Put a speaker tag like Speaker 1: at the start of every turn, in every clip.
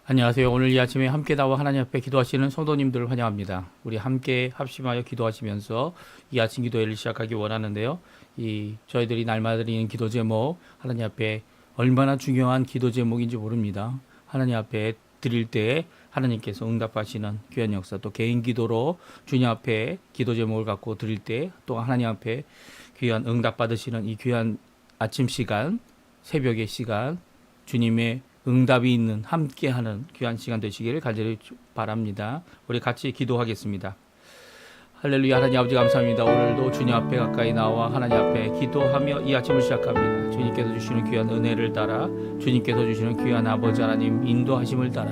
Speaker 1: 안녕하세요. 오늘 이 아침에 함께 나와 하나님 앞에 기도하시는 성도님들을 환영합니다. 우리 함께 합심하여 기도하시면서 이 아침 기도회를 시작하기 원하는데요. 저희들이 날마다 드리는 기도 제목, 하나님 앞에 얼마나 중요한 기도 제목인지 모릅니다. 하나님 앞에 드릴 때 하나님께서 응답하시는 귀한 역사, 또 개인 기도로 주님 앞에 기도 제목을 갖고 드릴 때 또 하나님 앞에 귀한 응답 받으시는 이 귀한 아침 시간, 새벽의 시간, 주님의 응답이 있는 함께하는 귀한 시간 되시기를 간절히 바랍니다. 우리 같이 기도하겠습니다. 할렐루야. 하나님 아버지 감사합니다. 오늘도 주님 앞에 가까이 나와 하나님 앞에 기도하며 이 아침을 시작합니다. 주님께서 주시는 귀한 은혜를 따라, 주님께서 주시는 귀한 아버지 하나님 인도하심을 따라,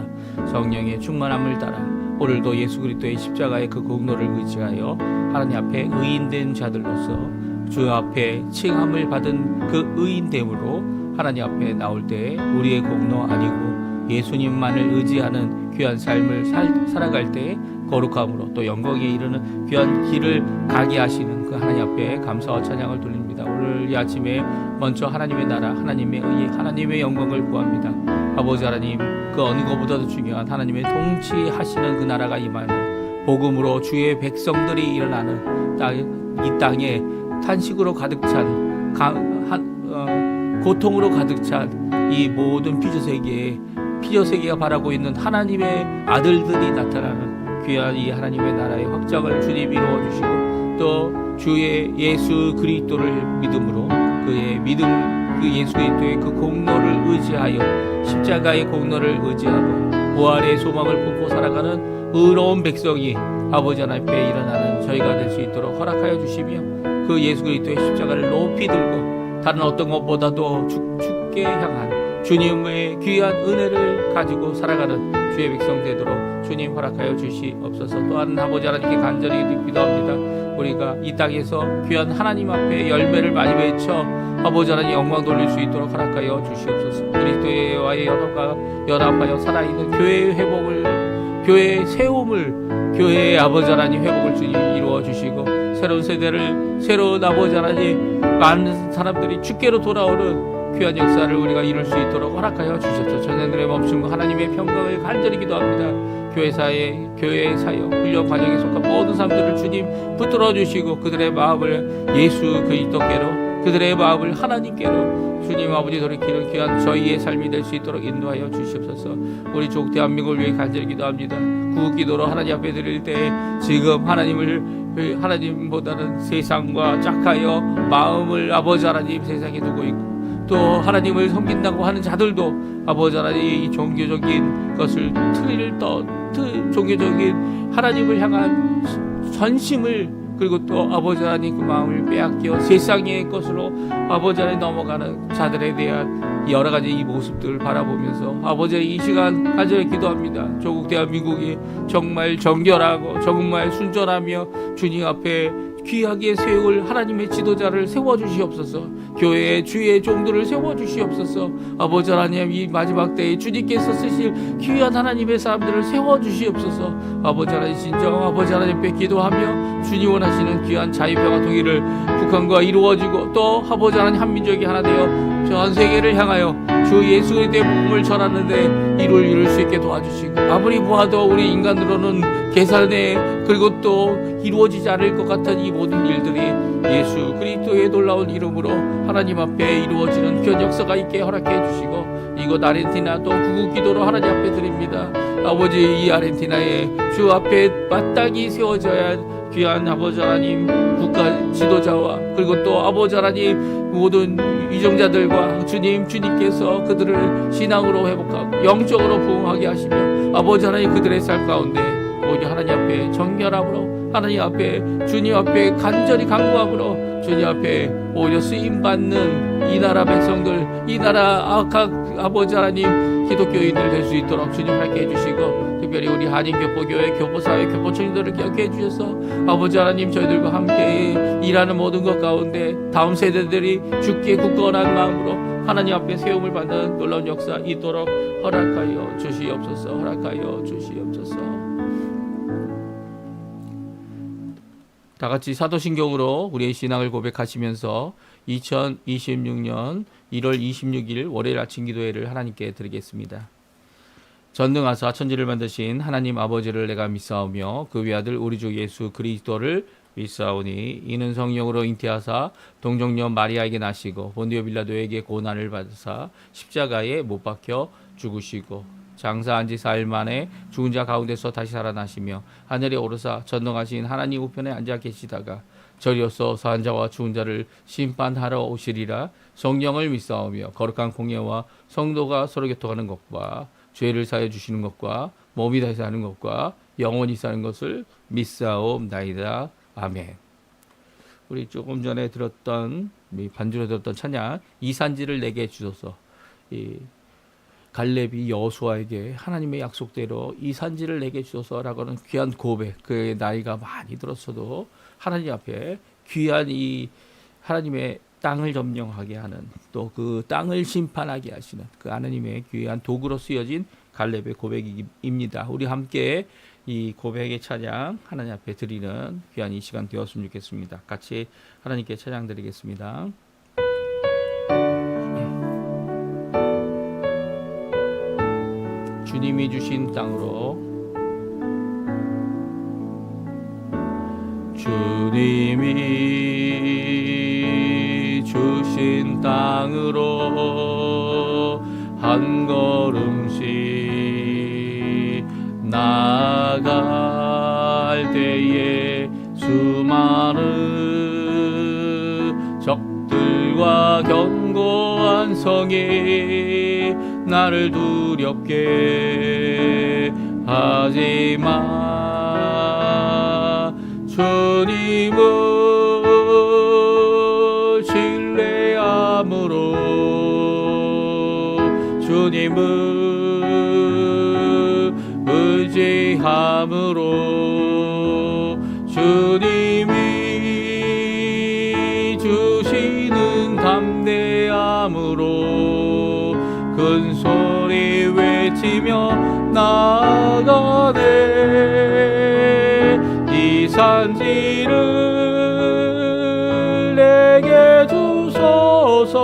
Speaker 1: 성령의 충만함을 따라 오늘도 예수 그리스도의 십자가의 그 공로를 의지하여 하나님 앞에 의인된 자들로서 주 앞에 칭함을 받은 그 의인됨으로 하나님 앞에 나올 때 우리의 공로 아니고 예수님만을 의지하는 귀한 삶을 살아갈 때 거룩함으로 또 영광에 이르는 귀한 길을 가게 하시는 그 하나님 앞에 감사와 찬양을 돌립니다. 오늘 이 아침에 먼저 하나님의 나라, 하나님의 의, 하나님의 영광을 구합니다. 아버지 하나님, 그 어느 것보다도 중요한 하나님의 통치하시는 그 나라가 임하는 복음으로 주의 백성들이 일어나는 이 땅에 탄식으로 가득 찬 고통으로 가득 찬 이 모든 피조세계가 바라고 있는 하나님의 아들들이 나타나는 귀한 이 하나님의 나라의 확장을 주님 이루어 주시고 또 주의 예수 그리스도를 믿음으로 그의 믿음 그 예수 그리스도의 그 공로를 의지하여 십자가의 공로를 의지하고 부활의 소망을 품고 살아가는 의로운 백성이 아버지 하나님 앞에 일어나는 저희가 될 수 있도록 허락하여 주시며 그 예수 그리스도의 십자가를 높이 들고 다른 어떤 것보다도 주께 향한 주님의 귀한 은혜를 가지고 살아가는 주의 백성 되도록 주님 허락하여 주시옵소서. 또한 아버지 하나님께 간절히 기도합니다. 우리가 이 땅에서 귀한 하나님 앞에 열매를 많이 맺혀 아버지 하나님 영광 돌릴 수 있도록 허락하여 주시옵소서. 그리스도와의 연합하여 살아있는 교회의 회복을, 교회의 세움을, 교회의 아버지 하나님 회복을 주님 이루어 주시고 새로운 세대를, 새로운 아버지 하나님 많은 사람들이 주께로 돌아오는 귀한 역사를 우리가 이룰 수 있도록 허락하여 주셔서 전년들의 멈춤과 하나님의 평강을 간절히 기도합니다. 교회 사역, 훈련 과정에 속한 모든 사람들을 주님 붙들어 주시고 그들의 마음을 예수 그리스도께로, 그들의 마음을 하나님께로 주님 아버지 돌이키는 귀한 저희의 삶이 될 수 있도록 인도하여 주시옵소서. 우리 조국 대한민국을 위해 간절히 기도합니다. 구국기도로 하나님 앞에 드릴 때 지금 하나님보다는 세상과 짝하여 마음을 아버지 하나님 세상에 두고 있고 또 하나님을 섬긴다고 하는 자들도 아버지 하나님 이 종교적인 것을 종교적인 하나님을 향한 전심을 그리고 또 아버지 하나님 그 마음을 빼앗겨 세상의 것으로 아버지 하나님 넘어가는 자들에 대한 여러 가지 이 모습들을 바라보면서 아버지 이 시간 간절히 기도합니다. 조국 대한민국이 정말 정결하고 정말 순전하며 주님 앞에 귀하게 세울 하나님의 지도자를 세워주시옵소서. 교회의 주의 종들을 세워주시옵소서. 아버지 하나님 이 마지막 때에 주님께서 쓰실 귀한 하나님의 사람들을 세워주시옵소서. 아버지 하나님 진정 아버지 하나님께 기도하며 주님 원하시는 귀한 자유평화 통일을 북한과 이루어지고 또 아버지 하나님 한민족이 하나 되어 전 세계를 향하여 주 예수 그리스도의 복음을 전하는데 이룰 수 있게 도와주시고 아무리 보아도 우리 인간으로는 계산에 그리고 또 이루어지지 않을 것 같은 이 모든 일들이 예수 그리스도의 놀라운 이름으로 하나님 앞에 이루어지는 귀한 역사가 있게 허락해 주시고 이곳 아르헨티나 또 구국기도로 하나님 앞에 드립니다. 아버지 이 아르헨티나에 주 앞에 마땅히 세워져야 할 귀한 아버지 하나님 국가 지도자와 그리고 또 아버지 하나님 모든 위정자들과 주님께서 그들을 신앙으로 회복하고 영적으로 부흥하게 하시며 아버지 하나님 그들의 삶 가운데 오히려 하나님 앞에 정결함으로 하나님 앞에 주님 앞에 간절히 간구함으로 주님 앞에 오히려 쓰임받는 이 나라 백성들 이 나라 각 아버지 하나님 기독교인들 될 수 있도록 주님 함께 해주시고 특별히 우리 한인교포교회 교포사회 교포청년들을 기억해 주셔서 아버지 하나님 저희들과 함께 일하는 모든 것 가운데 다음 세대들이 주께 굳건한 마음으로 하나님 앞에 세움을 받는 놀라운 역사 있도록 허락하여 주시옵소서. 허락하여 주시옵소서. 다 같이 사도신경으로 우리의 신앙을 고백하시면서 2026년 1월 26일 월요일 아침 기도회를 하나님께 드리겠습니다. 전능하사 천지를 만드신 하나님 아버지를 내가 믿사오며 그 외아들 우리 주 예수 그리스도를 믿사오니 이는 성령으로 잉태하사 동정녀 마리아에게 나시고 본디오 빌라도에게 고난을 받으사 십자가에 못 박혀 죽으시고 장사한 지 4일 만에 죽은 자 가운데서 다시 살아나시며 하늘에 오르사 전능하신 하나님 우편에 앉아 계시다가 저리로서 사한 자와 죽은 자를 심판하러 오시리라. 성령을 믿사오며 거룩한 공예와 성도가 서로 교통하는 것과 죄를 사해 주시는 것과 몸이 다시 사는 것과 영원히 사는 것을 믿사옵나이다. 아멘. 우리 조금 전에 들었던 반주로 들었던 찬양 이 산지를 내게 주소서. 이 갈렙이 여호수아에게 하나님의 약속대로 이 산지를 내게 주소서라고 하는 귀한 고백. 그의 나이가 많이 들었어도 하나님 앞에 귀한 이 하나님의 땅을 점령하게 하는 또 그 땅을 심판하게 하시는 그 하나님의 귀한 도구로 쓰여진 갈렙의 고백입니다. 우리 함께 이 고백의 찬양 하나님 앞에 드리는 귀한 이 시간 되었으면 좋겠습니다. 같이 하나님께 찬양 드리겠습니다. 주님이 주신 땅으로 주님이 주신 땅으로 한 걸음씩 나아갈 때에 수많은 적들과 견고한 성이 나를 두렵게 하지만 주님을 신뢰함으로 주님을 의지함으로 주님이 주시는 담대함으로 큰 소리 외치며 나아가네. 이 산지를 내게 주소서.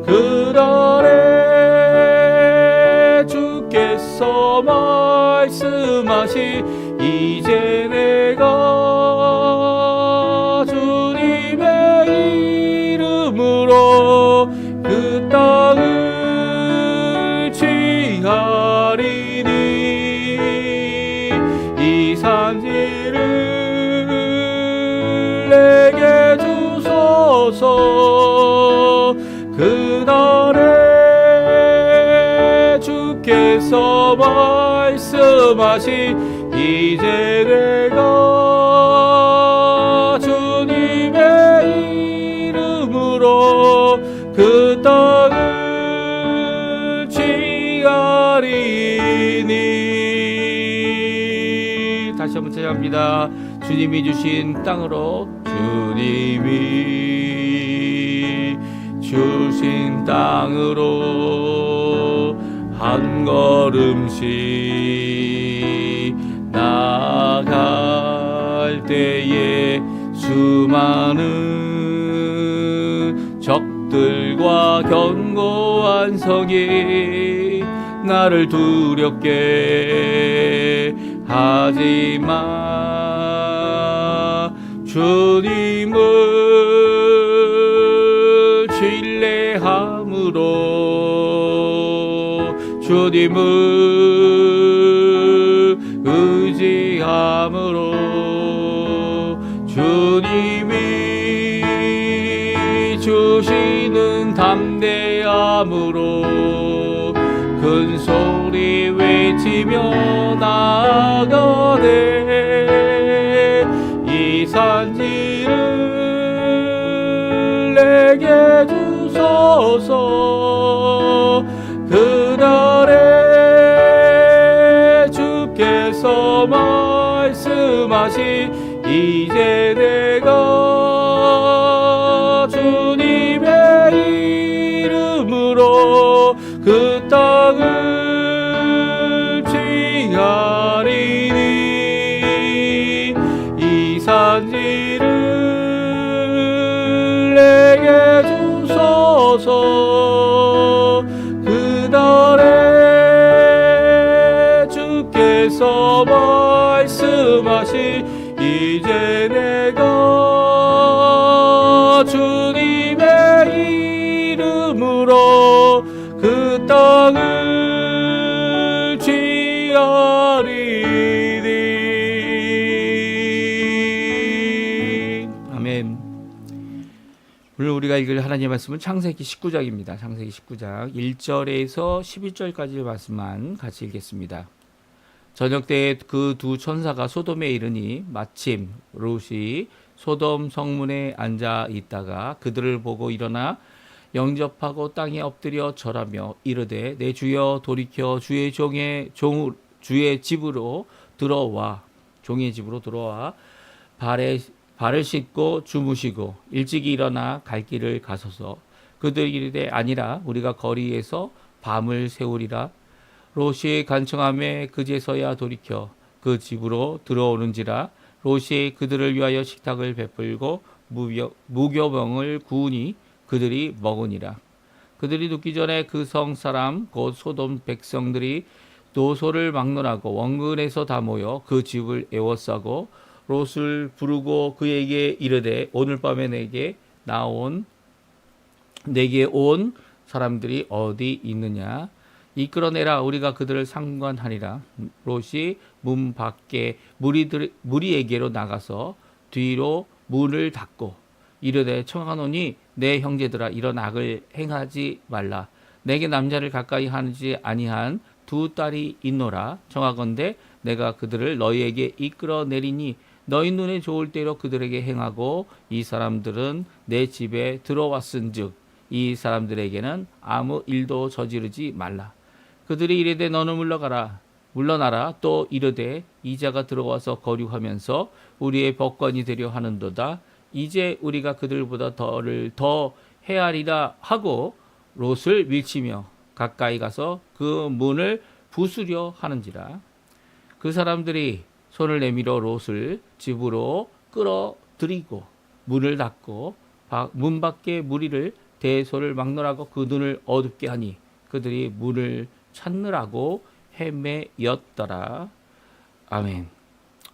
Speaker 1: 그날에 주께서 말씀하시 이제 내가 주님의 이름으로 그 땅을 취하리니. 이 산지를 내게 주소서. 그날에 주께서 말씀하시 이제 내가 주님의 이름으로 그 땅을 취하리니. 다시 한번 찬양합니다. 주님이 주신 땅으로 주님이 주신 땅으로 한 걸음씩 나아갈 때에 수많은 적들과 견고한 성이 나를 두렵게 하지만 주님을 신뢰함으로 주님을 의지함으로 주님이 주시는 담대함으로 큰 소리 외치며 나아가네. 이 산지를 내게 주소서. 그날에 주께서 말씀하시 이제 내가 주님의 이름으로 그 땅을 취하리니. 이 산지를 내게 주소서. 그날에 오늘 우리가 읽을 하나님의 말씀은 창세기 19장입니다. 창세기 19장 1절에서 11절까지의 말씀만 같이 읽겠습니다. 저녁 때에 그 두 천사가 소돔에 이르니 마침 롯이 소돔 성문에 앉아 있다가 그들을 보고 일어나 영접하고 땅에 엎드려 절하며 이르되 내 주여 돌이켜 주의 집으로 들어와 종의 집으로 들어와 발을 씻고 주무시고 일찍이 일어나 갈 길을 가소서. 그들이 이르되 아니라 우리가 거리에서 밤을 새우리라. 롯이 간청함에 그제서야 돌이켜 그 집으로 들어오는지라. 롯이 그들을 위하여 식탁을 베풀고 무교병을 구우니 그들이 먹으니라. 그들이 눕기 전에 그 성 사람 곧 소돔 백성들이 노소를 막론하고 원근에서 다 모여 그 집을 에워싸고 롯을 부르고 그에게 이르되 오늘 밤에 내게 온 사람들이 어디 있느냐 이끌어내라. 우리가 그들을 상관하리라. 롯이 문 밖에 무리에게로 나가서 뒤로 문을 닫고 이르되 청하노니 내 형제들아 이런 악을 행하지 말라. 내게 남자를 가까이 하지 아니한 두 딸이 있노라. 청하건대 내가 그들을 너희에게 이끌어내리니 너희 눈에 좋을 대로 그들에게 행하고 이 사람들은 내 집에 들어왔은즉 이 사람들에게는 아무 일도 저지르지 말라. 그들이 이르되 너는 물러나라. 또 이르되 이자가 들어와서 거류하면서 우리의 법관이 되려 하는도다. 이제 우리가 그들보다 더 헤아리라 하고 롯을 밀치며 가까이 가서 그 문을 부수려 하는지라. 그 사람들이 손을 내밀어 롯을 집으로 끌어들이고 문을 닫고 문 밖에 무리를 대소를 막론하고 그 눈을 어둡게 하니 그들이 문을 찾느라고 헤매였더라. 아멘.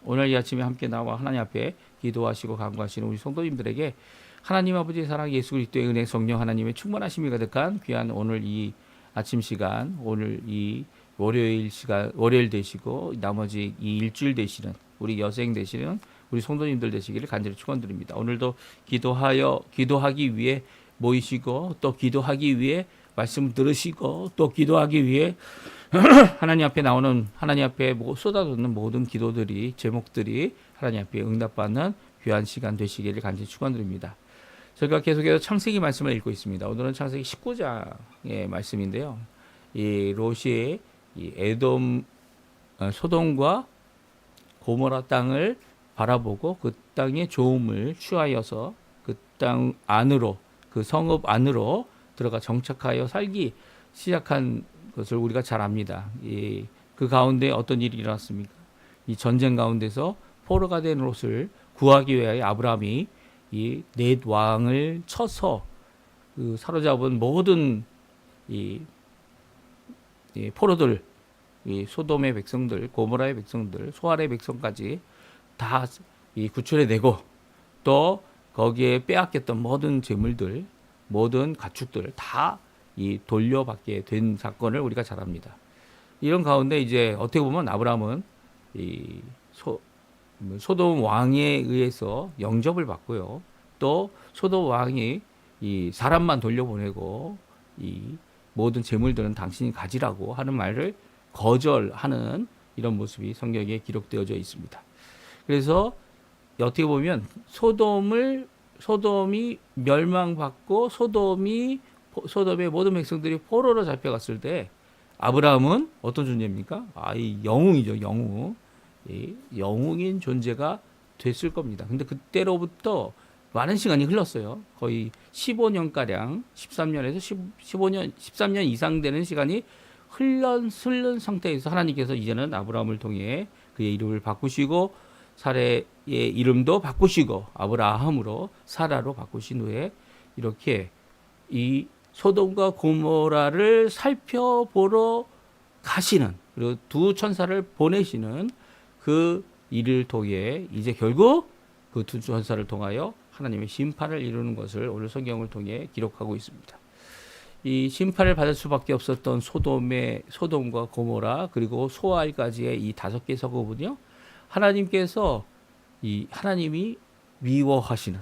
Speaker 1: 오늘 이 아침에 함께 나와 하나님 앞에 기도하시고 간구하시는 우리 성도님들에게 하나님 아버지의 사랑, 예수 그리스도의 은혜, 성령 하나님의 충만하심이 가득한 귀한 오늘 이 아침 시간, 오늘 이 월요일 되시고 나머지 이 일주일 되시는 우리 여생 되시는 우리 성도님들 되시기를 간절히 축원드립니다. 오늘도 기도하기 위해 모이시고 또 기도하기 위해 말씀 들으시고 또 기도하기 위해 하나님 앞에 쏟아붓는 모든 기도들이 제목들이 하나님 앞에 응답받는 귀한 시간 되시기를 간절히 축원드립니다. 저희가 계속해서 창세기 말씀을 읽고 있습니다. 오늘은 창세기 19장의 말씀인데요. 이 롯이 이 소돔과 고모라 땅을 바라보고 그 땅의 좋음을 취하여서 그 땅 안으로 그 성읍 안으로 들어가 정착하여 살기 시작한 것을 우리가 잘 압니다. 그 가운데 어떤 일이 일어났습니까? 이 전쟁 가운데서 포로가 된 롯을 구하기 위하여 아브라함이 이 넷 왕을 쳐서 그 사로잡은 모든 이 포로들, 이 소돔의 백성들, 고모라의 백성들, 소알의 백성까지 다 이 구출해내고 또 거기에 빼앗겼던 모든 재물들, 모든 가축들 다 이 돌려받게 된 사건을 우리가 잘 압니다. 이런 가운데 이제 어떻게 보면 아브라함은 이 소돔 왕에 의해서 영접을 받고요. 또 소돔 왕이 이 사람만 돌려보내고 이 모든 재물들은 당신이 가지라고 하는 말을 거절하는 이런 모습이 성경에 기록되어져 있습니다. 그래서 어떻게 보면 소돔이 멸망받고 소돔의 모든 백성들이 포로로 잡혀갔을 때 아브라함은 어떤 존재입니까? 이 영웅이죠, 영웅. 영웅인 존재가 됐을 겁니다. 근데 그때로부터 많은 시간이 흘렀어요. 거의 15년가량, 13년 이상 되는 시간이 흘른 상태에서 하나님께서 이제는 아브라함을 통해 그의 이름을 바꾸시고 사례의 이름도 바꾸시고 아브라함으로 사라로 바꾸신 후에 이렇게 이 소돔과 고모라를 살펴보러 가시는, 그리고 두 천사를 보내시는 그 일을 통해 이제 결국 그 두 천사를 통하여 하나님의 심판을 이루는 것을 오늘 성경을 통해 기록하고 있습니다. 이 심판을 받을 수밖에 없었던 소돔과 고모라 그리고 소알까지의 이 5개 성읍은요, 하나님이 미워하시는,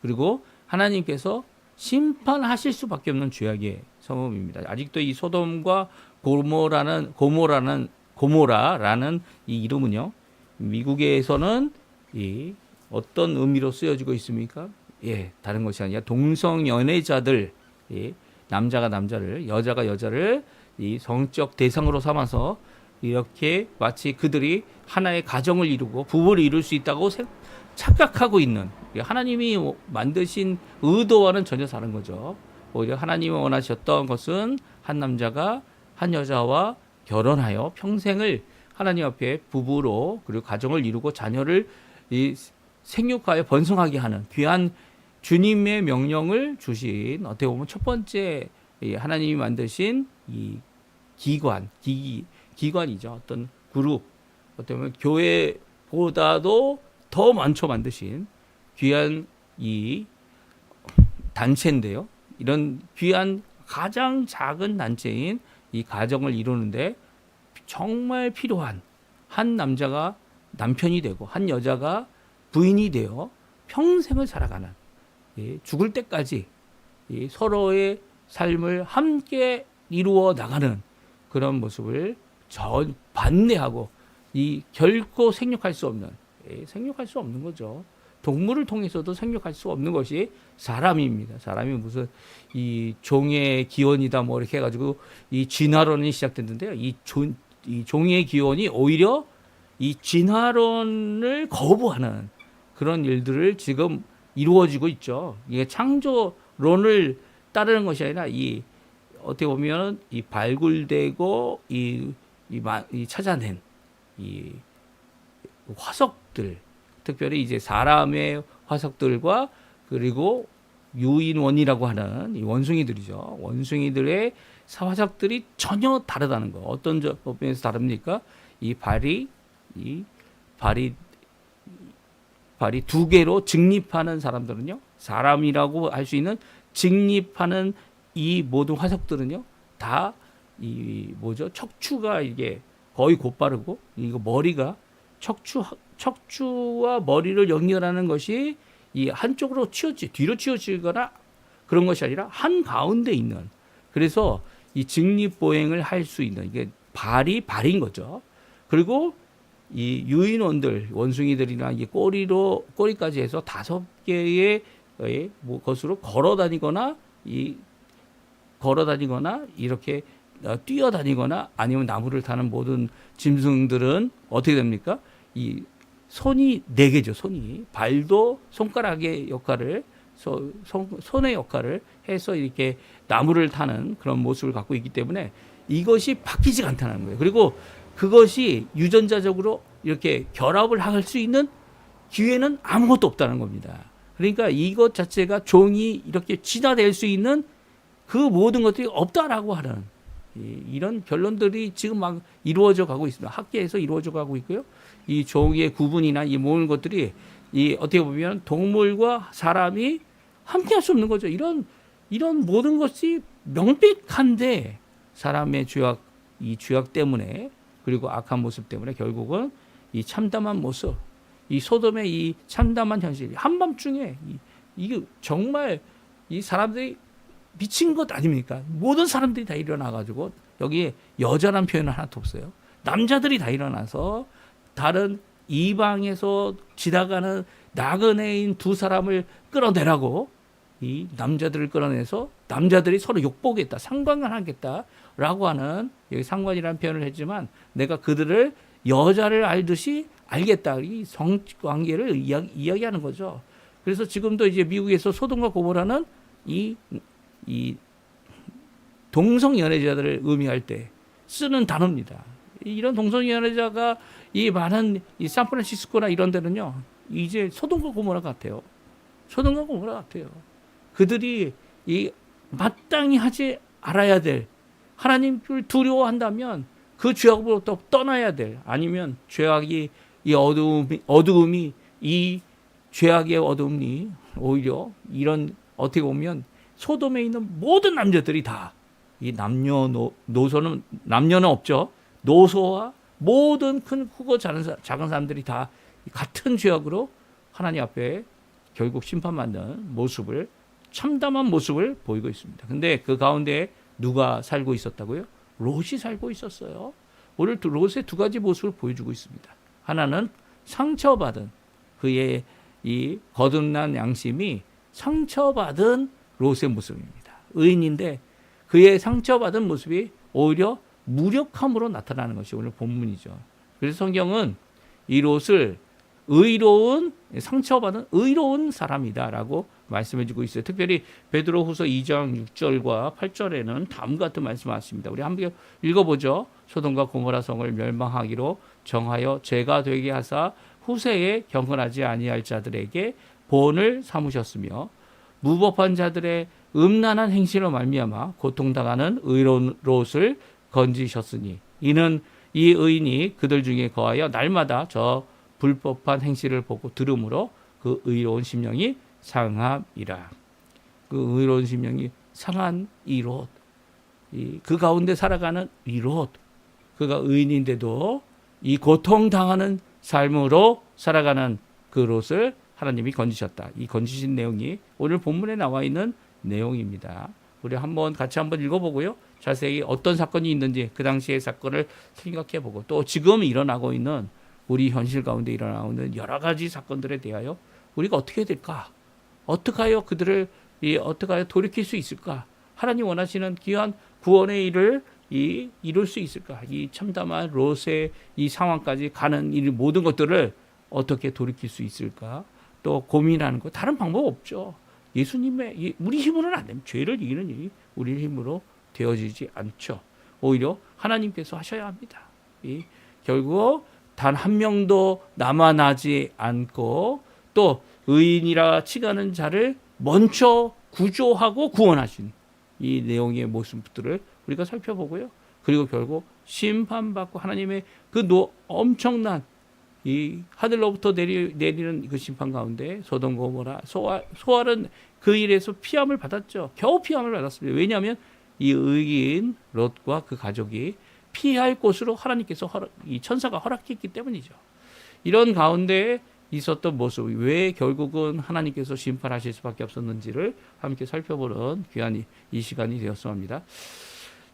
Speaker 1: 그리고 하나님께서 심판하실 수밖에 없는 죄악의 성읍입니다. 아직도 이 소돔과 고모라라는 이 이름은요, 미국에서는 이 어떤 의미로 쓰여지고 있습니까? 예, 다른 것이 아니라 동성 연애자들, 예, 남자가 남자를, 여자가 여자를 이 성적 대상으로 삼아서 이렇게 마치 그들이 하나의 가정을 이루고 부부를 이룰 수 있다고 착각하고 있는, 하나님이 만드신 의도와는 전혀 다른 거죠. 오히려 하나님이 원하셨던 것은 한 남자가 한 여자와 결혼하여 평생을 하나님 앞에 부부로 그리고 가정을 이루고 자녀를 생육하여 번성하게 하는 귀한 주님의 명령을 주신, 어떻게 보면 첫 번째 하나님이 만드신 이 기관이죠. 어떤 그룹, 어떻게 보면 교회보다도 더 많죠 만드신 귀한 이 단체인데요. 이런 귀한 가장 작은 단체인 이 가정을 이루는데 정말 필요한, 한 남자가 남편이 되고 한 여자가 부인이 되어 평생을 살아가는, 죽을 때까지 서로의 삶을 함께 이루어 나가는 그런 모습을 반대하고 결코 생육할 수 없는 거죠. 동물을 통해서도 생육할 수 없는 것이 사람입니다. 사람이 무슨 이 종의 기원이다 뭐 이렇게 해가지고 이 진화론이 시작됐는데요. 이 종의 기원이 오히려 이 진화론을 거부하는 그런 일들을 지금 이루어지고 있죠. 이게 창조론을 따르는 것이 아니라 어떻게 보면 이 발굴되고 이 찾아낸 이 화석들, 특별히 이제 사람의 화석들과 그리고 유인원이라고 하는 이 원숭이들이죠. 원숭이들의 화석들이 전혀 다르다는 거. 어떤 면에서 다릅니까? 발이 두 개로 직립하는 사람들은요, 사람이라고 할 수 있는 직립하는 이 모든 화석들은요, 다 척추가 이게 거의 곧바르고, 이거 머리가 척추와 머리를 연결하는 것이 이 한쪽으로 뒤로 치워지거나 그런 것이 아니라 한 가운데 있는, 그래서 이 직립 보행을 할 수 있는, 이게 발인 거죠. 그리고 이 유인원들, 원숭이들이나 이게 꼬리까지 해서 5개의 것으로 걸어다니거나 이렇게 뛰어다니거나 아니면 나무를 타는 모든 짐승들은 어떻게 됩니까? 이 손이 4개죠. 손이, 발도 손가락의 역할을, 손의 역할을 해서 이렇게 나무를 타는 그런 모습을 갖고 있기 때문에 이것이 바뀌지 않다는 거예요. 그리고 그것이 유전자적으로 이렇게 결합을 할 수 있는 기회는 아무것도 없다는 겁니다. 그러니까 이것 자체가 종이 이렇게 진화될 수 있는 그 모든 것들이 없다라고 하는 이런 결론들이 지금 막 이루어져 가고 있습니다. 학계에서 이루어져 가고 있고요. 이 종의 구분이나 이 모든 것들이 어떻게 보면 동물과 사람이 함께할 수 없는 거죠. 이런 모든 것이 명백한데 사람의 죄악 때문에, 그리고 악한 모습 때문에 결국은 이 참담한 모습, 이 소돔의 이 참담한 현실, 한밤중에 이게 정말 이 사람들이 미친 것 아닙니까? 모든 사람들이 다 일어나가지고, 여기에 여자란 표현은 하나도 없어요. 남자들이 다 일어나서 다른 이방에서 지나가는 나그네인 2사람을 끌어내라고, 이 남자들을 끌어내서 남자들이 서로 욕보겠다, 상관을 하겠다라고 하는, 여기 상관이라는 표현을 했지만 내가 그들을 여자를 알듯이 알겠다, 이 성관계를 이야기하는 거죠. 그래서 지금도 이제 미국에서 소돔과 고모라는 이 동성 연애자들을 의미할 때 쓰는 단어입니다. 이런 동성 연애자가 이 많은 이 샌프란시스코나 이런 데는요, 이제 소돔과 고모라 같아요. 소돔과 고모라 같아요. 그들이 이 마땅히 하지 알아야 될, 하나님을 두려워한다면 그 죄악으로부터 떠나야 될, 아니면 죄악이 이 어두움이 이 죄악의 어둠이 오히려 이런, 어떻게 보면 소돔에 있는 모든 남자들이 다 이 남녀는 없죠. 노소와 모든 크고 작은 사람들이 다 같은 죄악으로 하나님 앞에 결국 심판받는 모습을 참담한 모습을 보이고 있습니다. 근데 그 가운데 누가 살고 있었다고요? 롯이 살고 있었어요. 오늘 롯의 두 가지 모습을 보여주고 있습니다. 하나는 상처받은 그의 이 거듭난 양심이 상처받은 롯의 모습입니다. 의인인데 그의 상처받은 모습이 오히려 무력함으로 나타나는 것이 오늘 본문이죠. 그래서 성경은 이 롯을 의로운 상처받은 의로운 사람이다라고 말씀해주고 있어요. 특별히 베드로후서 2장 6절과 8절에는 다음과 같은 말씀하십니다. 우리 한번 읽어보죠. 소돔과 고모라 성을 멸망하기로 정하여 죄가 되게 하사 후세에 경건하지 아니할 자들에게 본을 삼으셨으며 무법한 자들의 음란한 행실로 말미암아 고통당하는 의로운 롯을 건지셨으니 이는 이 의인이 그들 중에 거하여 날마다 저 불법한 행실을 보고 들음으로 그 의로운 심령이 상함이라. 그 의로운 심령이 상한 이 롯, 그 가운데 살아가는 이 롯, 그가 의인인데도 이 고통당하는 삶으로 살아가는 그 롯을 하나님이 건지셨다. 이 건지신 내용이 오늘 본문에 나와 있는 내용입니다. 우리 같이 한번 읽어보고요. 자세히 어떤 사건이 있는지 그 당시의 사건을 생각해보고 또 지금 일어나고 있는 우리 현실 가운데 일어나고 있는 여러 가지 사건들에 대하여 우리가 어떻게 해야 될까? 어떻게 하여 그들을 어떻게 하여 돌이킬 수 있을까? 하나님 원하시는 귀한 구원의 일을 이룰 수 있을까? 이 참담한 롯의 이 상황까지 가는 이 모든 것들을 어떻게 돌이킬 수 있을까? 또 고민하는 거 다른 방법 없죠. 예수님의 우리 힘으로는 안 됩니다. 죄를 이기는 일이 우리 힘으로 되어지지 않죠. 오히려 하나님께서 하셔야 합니다. 결국 단 한 명도 남아나지 않고 또 의인이라 치가는 자를 먼저 구조하고 구원하신 이 내용의 모습들을 우리가 살펴보고요. 그리고 결국 심판받고 하나님의 그 엄청난 이 하늘로부터 내리는 그 심판 가운데 소돔 고모라 소알은 그 일에서 피함을 받았죠. 겨우 피함을 받았습니다. 왜냐하면 이 의인 롯과 그 가족이 피할 곳으로 하나님께서 이 천사가 허락했기 때문이죠. 이런 가운데 있었던 모습이 왜 결국은 하나님께서 심판하실 수밖에 없었는지를 함께 살펴보는 귀한 이 시간이 되었으면 합니다.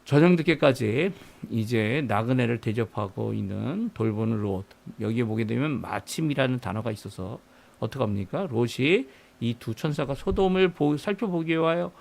Speaker 1: 저녁 늦게까지 이제 나그네를 대접하고 있는 돌보는 롯, 여기에 보게 되면 마침이라는 단어가 있어서 어떡합니까? 롯이 이 두 천사가 소돔을 살펴보기 위하여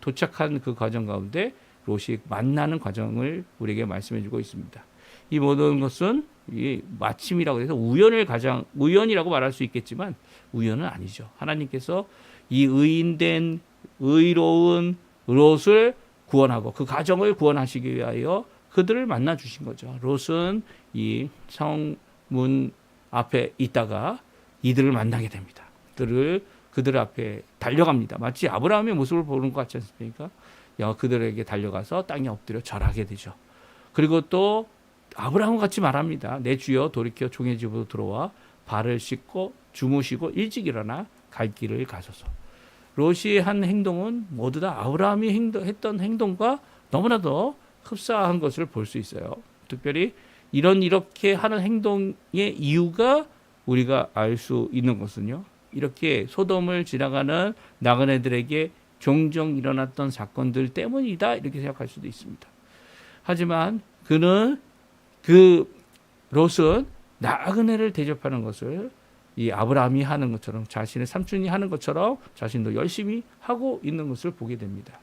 Speaker 1: 도착한 그 과정 가운데 롯이 만나는 과정을 우리에게 말씀해 주고 있습니다. 이 모든 것은 이 마침이라고 해서 우연이라고 말할 수 있겠지만 우연은 아니죠. 하나님께서 이 의인된 의로운 롯을 구원하고 그 가정을 구원하시기 위하여 그들을 만나 주신 거죠. 롯은 이 성문 앞에 있다가 이들을 만나게 됩니다. 그들 앞에 달려갑니다. 마치 아브라함의 모습을 보는 것 같지 않습니까? 그들에게 달려가서 땅에 엎드려 절하게 되죠. 그리고 또 아브라함 같이 말합니다. 내 주여 돌이켜 종의 집으로 들어와 발을 씻고 주무시고 일찍 일어나 갈 길을 가소서. 롯이 한 행동은 모두 다 아브라함이 했던 행동과 너무나도 흡사한 것을 볼 수 있어요. 특별히 이렇게 하는 행동의 이유가 우리가 알 수 있는 것은요. 이렇게 소돔을 지나가는 나그네들에게 종종 일어났던 사건들 때문이다 이렇게 생각할 수도 있습니다. 하지만 롯은 나그네를 대접하는 것을 이 아브라함이 하는 것처럼 자신의 삼촌이 하는 것처럼 자신도 열심히 하고 있는 것을 보게 됩니다.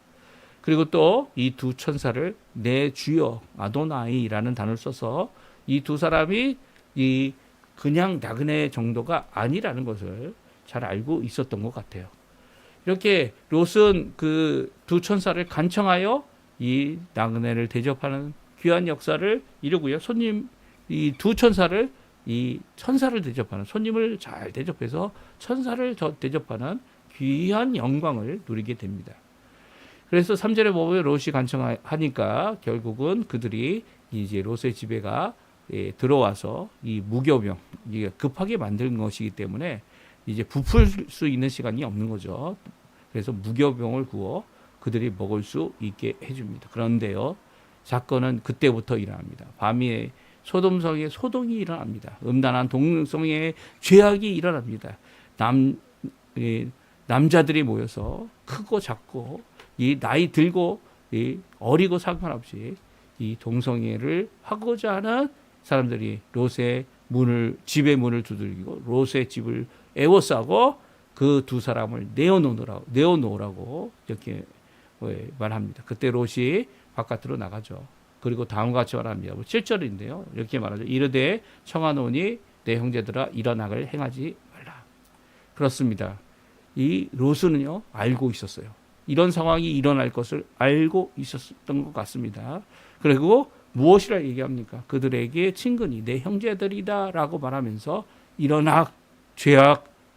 Speaker 1: 그리고 또 이 두 천사를 내 주여 아도나이라는 단어를 써서 이 두 사람이 그냥 나그네 정도가 아니라는 것을 잘 알고 있었던 것 같아요. 이렇게 롯은 그 두 천사를 간청하여 이 나그네를 대접하는 귀한 역사를 이루고요. 이 두 천사를 대접하는 손님을 잘 대접해서 천사를 대접하는 귀한 영광을 누리게 됩니다. 그래서 3절에 보면 롯이 간청하니까 결국은 그들이 이제 롯의 집에가 들어와서 이 무교병 급하게 만든 것이기 때문에 이제 부풀 수 있는 시간이 없는 거죠. 그래서 무교병을 구워 그들이 먹을 수 있게 해줍니다. 그런데요, 사건은 그때부터 일어납니다. 밤에 소돔성에 소동이 일어납니다. 음란한 동성애의 죄악이 일어납니다. 남자들이 모여서 크고 작고 이 나이 들고 이 어리고 상관없이 이 동성애를 하고자 하는 사람들이 롯의 집의 문을 두들기고 롯의 집을 에워싸고 그 두 사람을 내어놓으라고 이렇게 말합니다. 그때 롯이 바깥으로 나가죠. 그리고 다음과 같이 말합니다. 7절인데요. 이렇게 말하죠. 이르되 청하노니 내 형제들아 일어나길 행하지 말라. 그렇습니다. 이 롯은요 알고 있었어요. 이런 상황이 일어날 것을 알고 있었던 것 같습니다. 그리고 무엇이라 얘기합니까? 그들에게 친근히 내 형제들이다라고 말하면서 일어나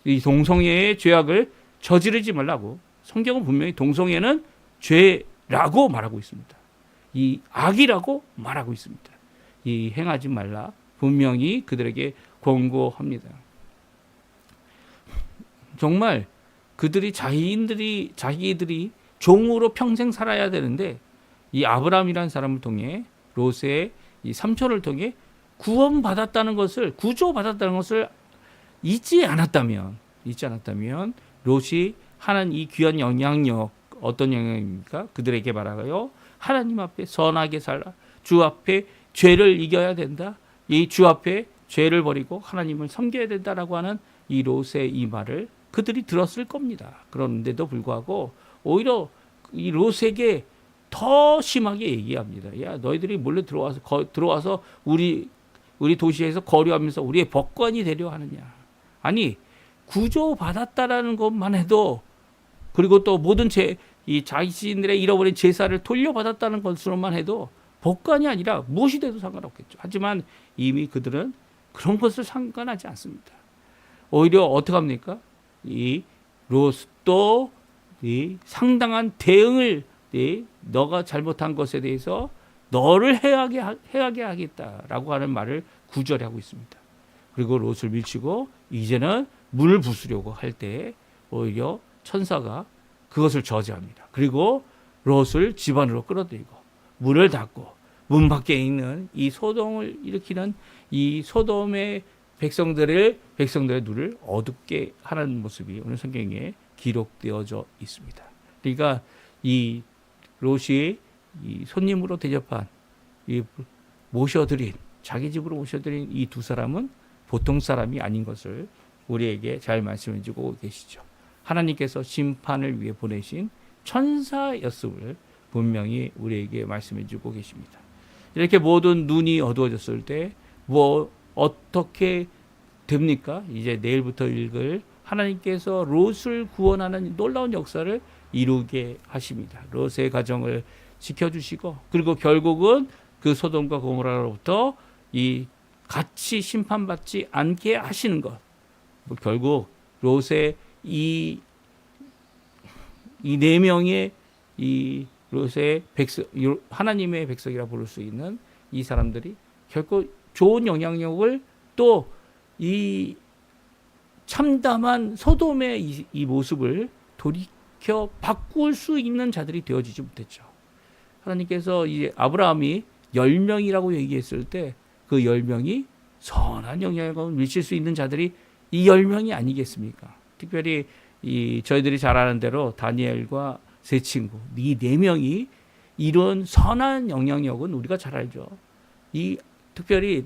Speaker 1: 이 동성애의 죄악을 저지르지 말라고. 성경은 분명히 동성애는 죄라고 말하고 있습니다. 이 악이라고 말하고 있습니다. 이 행하지 말라 분명히 그들에게 권고합니다. 정말 그들이 자기들이 종으로 평생 살아야 되는데 이 아브라함이라는 사람을 통해 롯의 이 삼촌을 통해 구조받았다는 것을 잊지 않았다면 롯이 하는 이 귀한 영향력 어떤 영향입니까? 그들에게 말하여 하나님 앞에 선하게 살라. 주 앞에 죄를 이겨야 된다. 이 주 앞에 죄를 버리고 하나님을 섬겨야 된다라고 하는 이 롯의 이 말을 그들이 들었을 겁니다. 그런데도 불구하고 오히려 이 롯에게 더 심하게 얘기합니다. 야, 너희들이 몰래 들어와서 우리 도시에서 거류하면서 우리의 법관이 되려 하느냐. 아니, 구조받았다라는 것만 해도 그리고 또 모든 이 자신들의 잃어버린 제사를 돌려받았다는 것으로만 해도 법관이 아니라 무엇이 돼도 상관없겠죠. 하지만 이미 그들은 그런 것을 상관하지 않습니다. 오히려 어떻게 합니까? 이 롯도 이 상당한 대응을 너가 잘못한 것에 대해서 너를 해하게 하겠다라고 하는 말을 구절에 하고 있습니다. 그리고 롯을 밀치고 이제는 문을 부수려고 할 때 오히려 천사가 그것을 저지합니다. 그리고 롯을 집 안으로 끌어들이고 문을 닫고 문 밖에 있는 이 소돔을 일으키는 이 소돔의 백성들의 눈을 어둡게 하는 모습이 오늘 성경에 기록되어져 있습니다. 그러니까 이 롯이 이 손님으로 대접한 이 모셔드린 자기 집으로 모셔드린 이 두 사람은 보통 사람이 아닌 것을 우리에게 잘 말씀해 주고 계시죠. 하나님께서 심판을 위해 보내신 천사였음을 분명히 우리에게 말씀해 주고 계십니다. 이렇게 모든 눈이 어두워졌을 때 어떻게 됩니까? 이제 내일부터 읽을 하나님께서 롯을 구원하는 놀라운 역사를 이루게 하십니다. 롯의 가정을 지켜주시고 그리고 결국은 그 소돔과 고모라로부터 이 같이 심판받지 않게 하시는 것. 결국 롯의 이 네 명의 이 롯의 하나님의 백성이라 부를 수 있는 이 사람들이 결코 좋은 영향력을 또 이 참담한 소돔의 이 모습을 돌이켜 바꿀 수 있는 자들이 되어지지 못했죠. 하나님께서 이제 아브라함이 10명이라고 얘기했을 때 그 10명이 선한 영향력을 미칠 수 있는 자들이 이 10명이 아니겠습니까? 특별히 저희들이 잘 아는 대로 다니엘과 세 친구 이 4명이 이런 선한 영향력은 우리가 잘 알죠. 특별히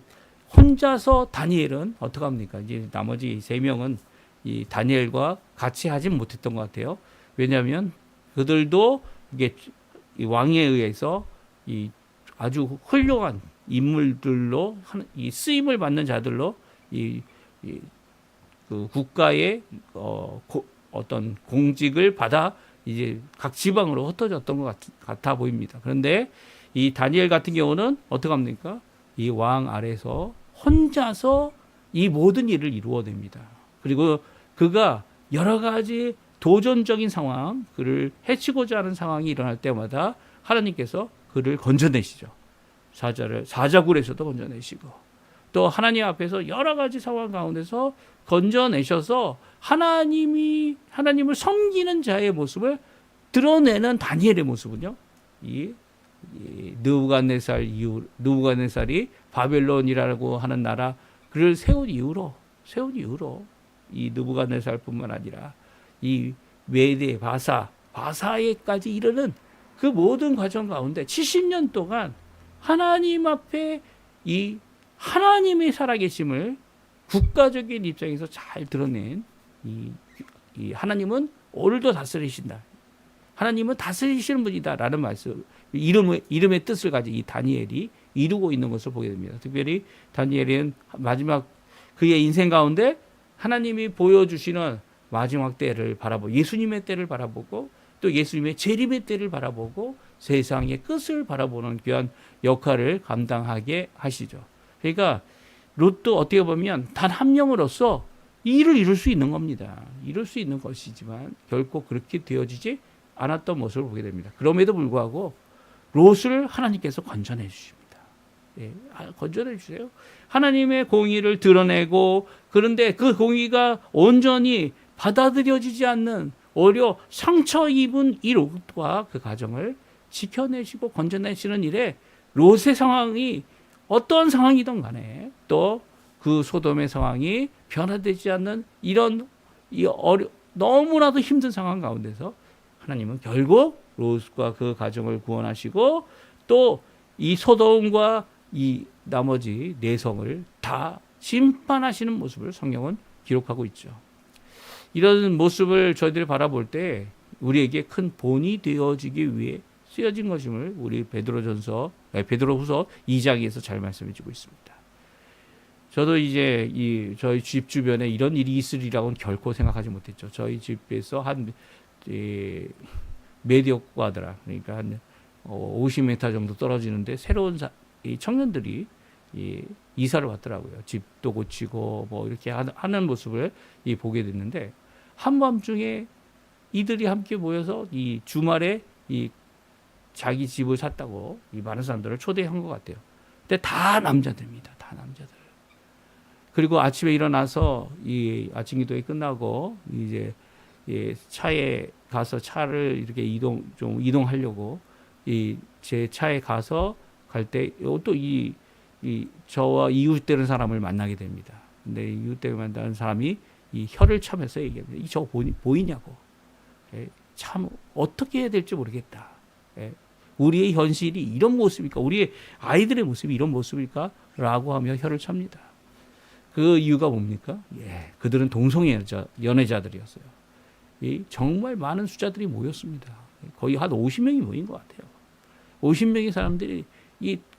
Speaker 1: 혼자서 다니엘은 어떻게 합니까? 이제 나머지 3명은 이 다니엘과 같이 하진 못했던 것 같아요. 왜냐하면 그들도 이게 이 왕에 의해서 이 아주 훌륭한 인물들로 이 쓰임을 받는 자들로 그 국가의 어떤 공직을 받아 이제 각 지방으로 흩어졌던 것 같아 보입니다. 그런데 이 다니엘 같은 경우는 어떻게 합니까? 이 왕 아래서 혼자서 이 모든 일을 이루어냅니다. 그리고 그가 여러 가지 도전적인 상황, 그를 해치고자 하는 상황이 일어날 때마다 하나님께서 그를 건져내시죠. 사자굴에서도 건져내시고 또 하나님 앞에서 여러 가지 상황 가운데서 건져내셔서 하나님을 섬기는 자의 모습을 드러내는 다니엘의 모습은요. 이 느부갓네살이 바벨론이라고 하는 나라 그를 세운 이후로 이 느부갓네살뿐만 아니라 이 메대, 바사에까지 이르는 그 모든 과정 가운데 70년 동안 하나님 앞에 이 하나님의 살아계심을 국가적인 입장에서 잘 드러낸 이 하나님은 오늘도 다스리신다. 하나님은 다스리시는 분이다라는 말씀, 이름의 뜻을 가진 이 다니엘이 이루고 있는 것을 보게 됩니다. 특별히 다니엘은 마지막 그의 인생 가운데 하나님이 보여주시는 마지막 때를 바라보고 예수님의 때를 바라보고 또 예수님의 재림의 때를 바라보고 세상의 끝을 바라보는 귀한 역할을 감당하게 하시죠. 그러니까 롯도 어떻게 보면 단 한 명으로서 이 일을 이룰 수 있는 겁니다. 이룰 수 있는 것이지만 결코 그렇게 되어지지 않았던 모습을 보게 됩니다. 그럼에도 불구하고 롯을 하나님께서 건져내 주십니다. 예, 건져내 주세요. 하나님의 공의를 드러내고 그런데 그 공의가 온전히 받아들여지지 않는 오히려 상처 입은 이 롯과 그 가정을 지켜내시고 건져내시는 일에 롯의 상황이 어떤 상황이든 간에 또 그 소돔의 상황이 변화되지 않는 이런 너무나도 힘든 상황 가운데서 하나님은 결국 롯과 그 가정을 구원하시고 또 이 소돔과 이 나머지 내성을 다 심판하시는 모습을 성경은 기록하고 있죠. 이런 모습을 저희들이 바라볼 때 우리에게 큰 본이 되어지기 위해 쓰여진 것임을 우리 베드로후서 2장에서 잘 말씀해 주고 있습니다. 저도 이제 저희 집 주변에 이런 일이 있으리라고는 결코 생각하지 못했죠. 저희 집에서 한 메디어과드라 그러니까 한 50m 정도 떨어지는데 새로운 이 청년들이 이사를 왔더라고요. 집도 고치고 뭐 이렇게 하는 모습을 보게 됐는데 한밤중에 이들이 함께 모여서 이 주말에 자기 집을 샀다고 이 많은 사람들을 초대한 것 같아요. 근데 다 남자들입니다. 다 남자들. 그리고 아침에 일어나서 이 아침 기도회 끝나고 이제 차에 가서 차를 이렇게 이동하려고 제 차에 가서 갈 때 또 저와 이웃되는 사람을 만나게 됩니다. 근데 이웃되는 만나는 사람이 이 혀를 차면서 얘기합니다. 저거 보이냐고. 참 어떻게 해야 될지 모르겠다. 우리의 현실이 이런 모습일까? 우리의 아이들의 모습이 이런 모습일까? 라고 하며 혀를 찹니다. 그 이유가 뭡니까? 그들은 동성애 연애자들이었어요. 정말 많은 숫자들이 모였습니다. 거의 한 50명이 모인 것 같아요. 50명의 사람들이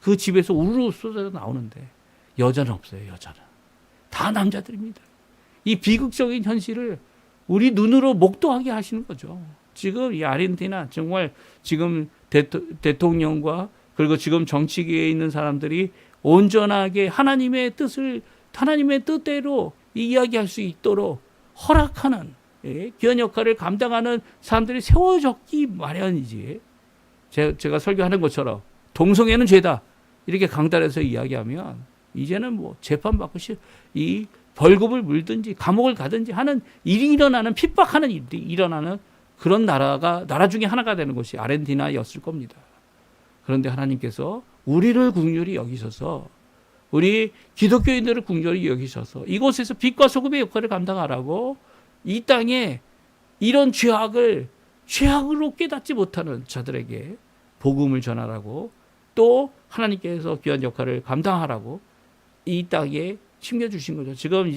Speaker 1: 그 집에서 우르르 쏟아져 나오는데 여자는 없어요. 여자는. 다 남자들입니다. 이 비극적인 현실을 우리 눈으로 목도하게 하시는 거죠. 지금 이 아르헨티나 정말 지금 대통령과 그리고 지금 정치계에 있는 사람들이 온전하게 하나님의 뜻대로 이야기할 수 있도록 허락하는 귀한 역할을 감당하는 사람들이 세워졌기 마련이지. 제가 설교하는 것처럼 동성애는 죄다 이렇게 강단에서 이야기하면 이제는 뭐 재판받고 이 벌금을 물든지 감옥을 가든지 하는 일이 일어나는 핍박하는 일이 일어나는 그런 나라 중에 하나가 되는 것이 아르헨티나였을 겁니다. 그런데 하나님께서 우리를 긍휼히 여기셔서 우리 기독교인들을 긍휼히 여기셔서 이곳에서 빛과 소금의 역할을 감당하라고 이 땅에 이런 죄악으로 깨닫지 못하는 자들에게 복음을 전하라고 또 하나님께서 귀한 역할을 감당하라고 이 땅에 심겨주신 거죠. 지금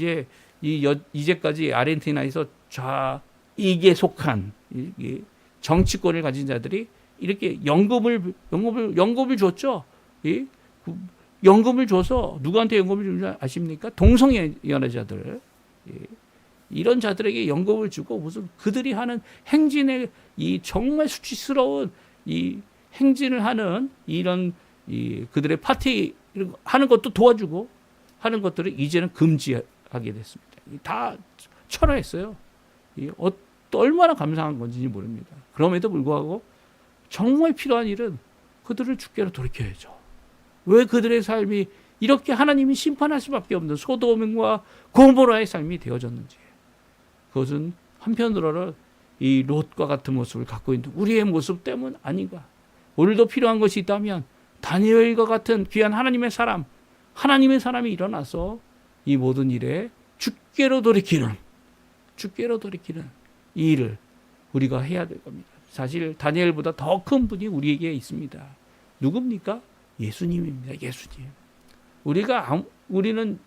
Speaker 1: 이제까지 아르헨티나에서 좌익에 속한 정치권을 가진 자들이 이렇게 연금을 줬죠. 연금을 줘서 누구한테 연금을 주는지 아십니까? 동성애 연애자들. 이런 자들에게 연금을 주고 무슨 그들이 하는 행진에 정말 수치스러운 행진을 하는 이런 그들의 파티 하는 것도 도와주고 하는 것들을 이제는 금지하게 됐습니다. 다 철회했어요. 얼마나 감사한 건지 모릅니다. 그럼에도 불구하고 정말 필요한 일은 그들을 주께로 돌이켜야죠. 왜 그들의 삶이 이렇게 하나님이 심판할 수밖에 없는 소돔과 고모라의 삶이 되어졌는지. 그것은 한편으로는 이 롯과 같은 모습을 갖고 있는 우리의 모습 때문 아닌가. 오늘도 필요한 것이 있다면 다니엘과 같은 귀한 하나님의 사람이 일어나서 이 모든 일에 주께로 돌이키는 이 일을 우리가 해야 될 겁니다. 사실 다니엘보다 더 큰 분이 우리에게 있습니다. 누굽니까? 예수님입니다. 예수님. 우리는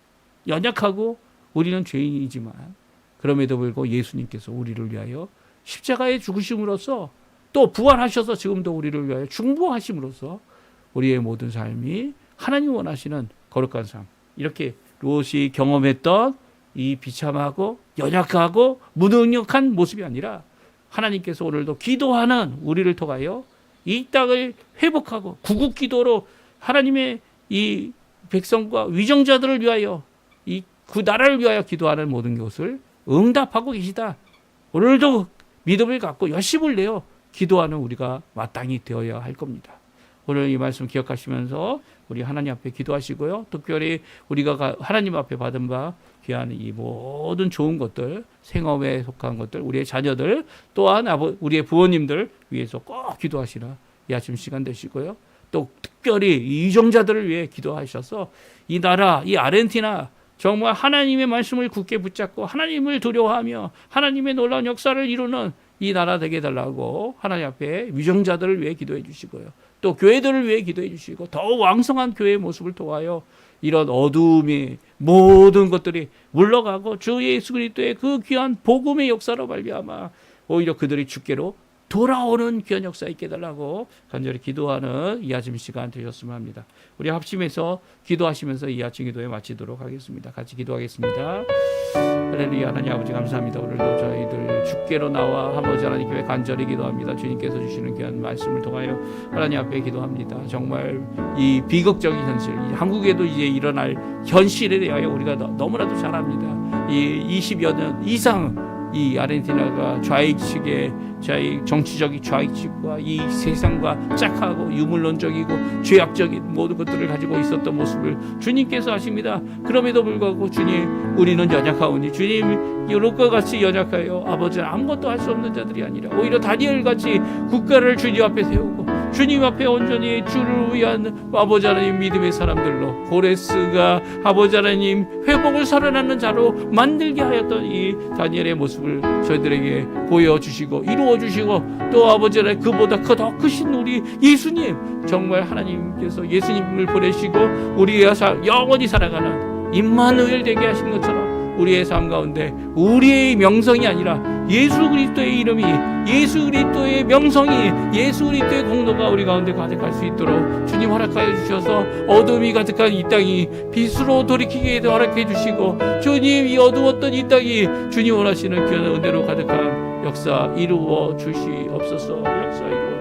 Speaker 1: 연약하고 우리는 죄인이지만 그럼에도 불구하고 예수님께서 우리를 위하여 십자가에 죽으심으로써 또 부활하셔서 지금도 우리를 위하여 중보하심으로써 우리의 모든 삶이 하나님 원하시는 거룩한 삶, 이렇게 롯이 경험했던 이 비참하고 연약하고 무능력한 모습이 아니라 하나님께서 오늘도 기도하는 우리를 통하여 이 땅을 회복하고 구국기도로 하나님의 이 백성과 위정자들을 위하여 그 나라를 위하여 기도하는 모든 것을 응답하고 계시다. 오늘도 믿음을 갖고 열심을 내어 기도하는 우리가 마땅히 되어야 할 겁니다. 오늘 이 말씀 기억하시면서 우리 하나님 앞에 기도하시고요. 특별히 우리가 하나님 앞에 받은 바 귀한 이 모든 좋은 것들, 생업에 속한 것들, 우리의 자녀들, 또한 우리의 부모님들 위해서 꼭 기도하시라. 이 아침 시간 되시고요. 또 특별히 이정자들을 위해 기도하셔서 이 나라, 이 아르헨티나 정말 하나님의 말씀을 굳게 붙잡고 하나님을 두려워하며 하나님의 놀라운 역사를 이루는 이 나라 되게 해달라고 하나님 앞에 위정자들을 위해 기도해 주시고요. 또 교회들을 위해 기도해 주시고 더 왕성한 교회의 모습을 통하여 이런 어두움이 모든 것들이 물러가고 주 예수 그리스도의 그 귀한 복음의 역사로 말미암아 오히려 그들이 주께로 돌아오는 귀한 역사 있게 해달라고 간절히 기도하는 이 아침 시간 되셨으면 합니다. 우리 합심해서 기도하시면서 이 아침 기도에 마치도록 하겠습니다. 같이 기도하겠습니다. 할렐루야. 하나님 아버지 감사합니다. 오늘도 저희들 주께로 나와 아버지 하나님 교회 간절히 기도합니다. 주님께서 주시는 귀한 말씀을 통하여 하나님 앞에 기도합니다. 정말 이 비극적인 현실, 한국에도 이제 일어날 현실에 대하여 우리가 너무나도 잘 압니다. 이 20여 년 이상 이 아르헨티나가 좌익측의 정치적인 좌익측과 이 세상과 짝하고 유물론적이고 죄악적인 모든 것들을 가지고 있었던 모습을 주님께서 아십니다. 그럼에도 불구하고 주님, 우리는 연약하오니 주님 롯과 같이 연약하여 아버지는 아무것도 할 수 없는 자들이 아니라 오히려 다니엘 같이 국가를 주님 앞에 세우고 주님 앞에 온전히 주를 위한 아버지 하나님 믿음의 사람들로 고레스가 아버지 하나님 회복을 살아나는 자로 만들게 하였던 이 다니엘의 모습을 저희들에게 보여주시고 이루어주시고 또 아버지 하나님 그보다 더 크신 우리 예수님, 정말 하나님께서 예수님을 보내시고 우리의 영원히 살아가는 임마누엘 되게 하신 것처럼 우리의 삶 가운데 우리의 명성이 아니라 예수 그리스도의 이름이, 예수 그리스도의 명성이, 예수 그리스도의 공로가 우리 가운데 가득할 수 있도록 주님 허락하여 주셔서 어둠이 가득한 이 땅이 빛으로 돌이키게 허락해 주시고 주님 이 어두웠던 이 땅이 주님 원하시는 귀한 은혜로 가득한 역사 이루어 주시옵소서. 역사 이루어